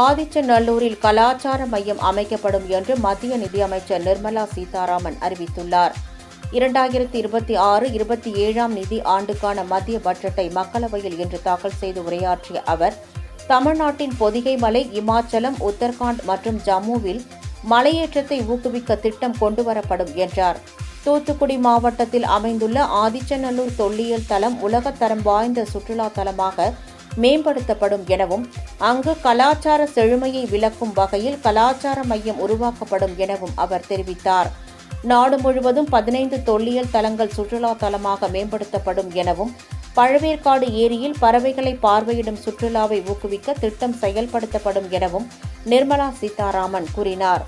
ஆதிச்சநல்லூரில் கலாச்சார மையம் அமைக்கப்படும் என்று மத்திய நிதியமைச்சர் நிர்மலா சீதாராமன் அறிவித்துள்ளார். 2026-27 நிதி ஆண்டுக்கான மத்திய பட்ஜெட்டை மக்களவையில் இன்று தாக்கல் செய்து உரையாற்றிய அவர், தமிழ்நாட்டின் பொதிகை மலை, இமாச்சலம், உத்தரகாண்ட் மற்றும் ஜம்முவில் மலையேற்றத்தை ஊக்குவிக்க திட்டம் கொண்டுவரப்படும் என்றார். தூத்துக்குடி மாவட்டத்தில் அமைந்துள்ள ஆதிச்சநல்லூர் தொல்லியல் தலம் உலகத்தரம் வாய்ந்த சுற்றுலா தலமாக மேம்படுத்தப்படும் எனவும், அங்கு கலாச்சார செழுமையை விளக்கும் வகையில் கலாச்சார மையம் உருவாக்கப்படும் எனவும் அவர் தெரிவித்தார். நாடு முழுவதும் 15 தொல்லியல் தலங்கள் சுற்றுலா தலமாக மேம்படுத்தப்படும் எனவும், பழவேற்காடு ஏரியில் பறவைகளை பார்வையிடும் சுற்றுலாவை ஊக்குவிக்க திட்டம் செயல்படுத்தப்படும் எனவும் நிர்மலா சீதாராமன் கூறினார்.